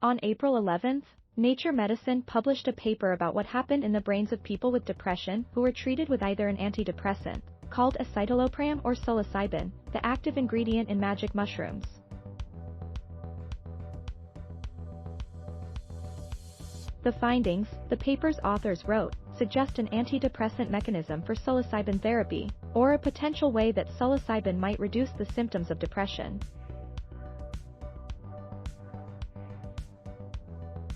On April 11, Nature Medicine published a paper about what happened in the brains of people with depression who were treated with either an antidepressant, called escitalopram, or psilocybin, the active ingredient in magic mushrooms. The findings, the paper's authors wrote, suggest an antidepressant mechanism for psilocybin therapy, or a potential way that psilocybin might reduce the symptoms of depression.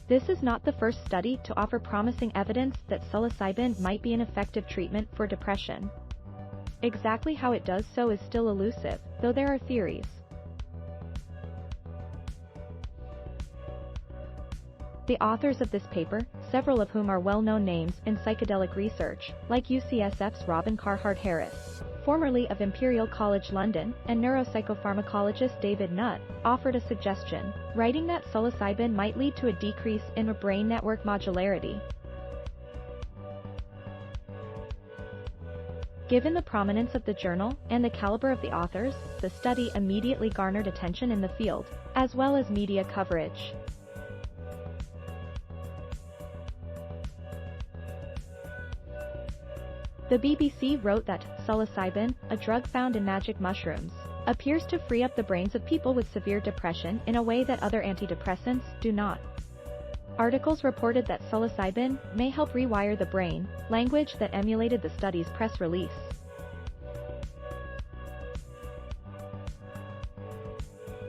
This is not the first study to offer promising evidence that psilocybin might be an effective treatment for depression. Exactly how it does so is still elusive, though there are theories. The authors of this paper, several of whom are well-known names in psychedelic research, like UCSF's Robin Carhart-Harris, formerly of Imperial College London, and neuropsychopharmacologist David Nutt, offered a suggestion, writing that psilocybin might lead to a decrease in brain network modularity. Given the prominence of the journal and the caliber of the authors, the study immediately garnered attention in the field, as well as media coverage. The BBC wrote that psilocybin, a drug found in magic mushrooms, appears to free up the brains of people with severe depression in a way that other antidepressants do not. Articles reported that psilocybin may help rewire the brain, language that emulated the study's press release.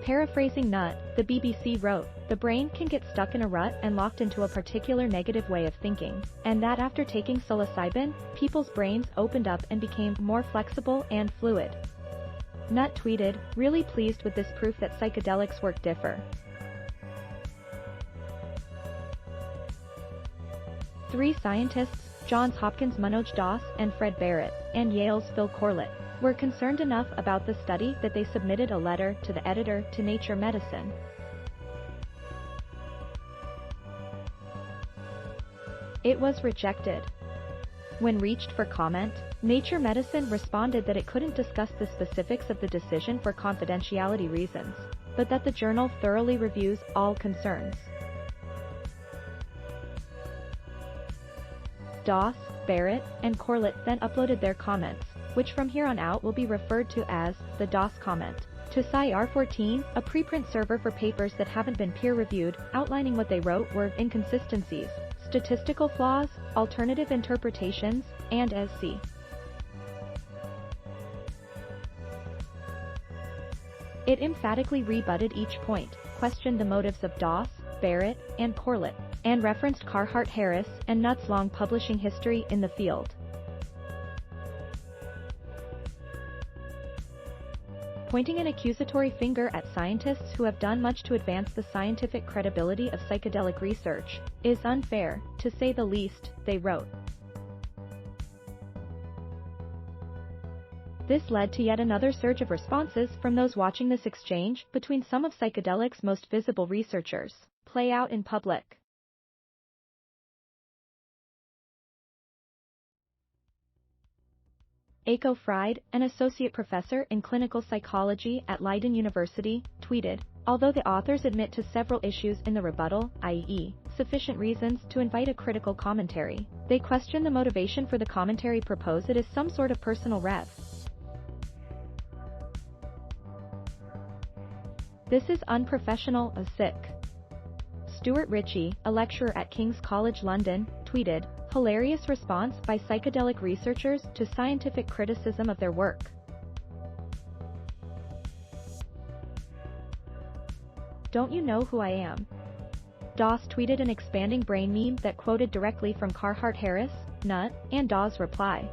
Paraphrasing Nutt, the BBC wrote, "The brain can get stuck in a rut and locked into a particular negative way of thinking, and that after taking psilocybin, people's brains opened up and became more flexible and fluid." Nutt tweeted, "Really pleased with this proof that psychedelics work differ." Three scientists, Johns Hopkins' Manoj Das and Fred Barrett, and Yale's Phil Corlett, were concerned enough about the study that they submitted a letter to the editor to Nature Medicine. It was rejected. When reached for comment, Nature Medicine responded that it couldn't discuss the specifics of the decision for confidentiality reasons, but that the journal thoroughly reviews all concerns. Das, Barrett, and Corlett then uploaded their comments, which from here on out will be referred to as the Das comment, to SciR14, a preprint server for papers that haven't been peer-reviewed. Outlining what they wrote were inconsistencies, statistical flaws, alternative interpretations, and SC. It emphatically rebutted each point, questioned the motives of Das, Barrett, and Corlett, and referenced Carhart-Harris and Nutt's long publishing history in the field. Pointing an accusatory finger at scientists who have done much to advance the scientific credibility of psychedelic research is unfair, to say the least, they wrote. This led to yet another surge of responses from those watching this exchange between some of psychedelics' most visible researchers play out in public. Aiko Fried, an associate professor in clinical psychology at Leiden University, tweeted, "Although the authors admit to several issues in the rebuttal, i.e., sufficient reasons to invite a critical commentary, they question the motivation for the commentary, propose it as some sort of personal rev. This is unprofessional, sick." Stuart Ritchie, a lecturer at King's College London, tweeted, "Hilarious response by psychedelic researchers to scientific criticism of their work." "Don't you know who I am?" Das tweeted an expanding brain meme that quoted directly from Carhart-Harris, Nutt, and Das' reply.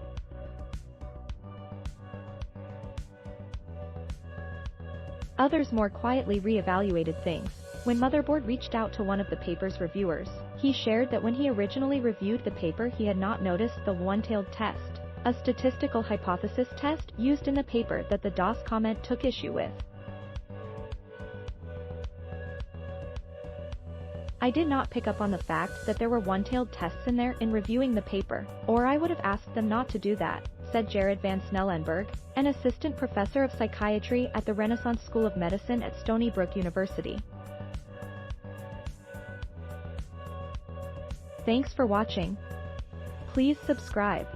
Others more quietly re-evaluated things. When Motherboard reached out to one of the paper's reviewers, he shared that when he originally reviewed the paper he had not noticed the one-tailed test, a statistical hypothesis test used in the paper that the Das comment took issue with. "I did not pick up on the fact that there were one-tailed tests in there in reviewing the paper, or I would have asked them not to do that," said Jared Van Snellenberg, an assistant professor of psychiatry at the Renaissance School of Medicine at Stony Brook University. Thanks for watching. Please subscribe.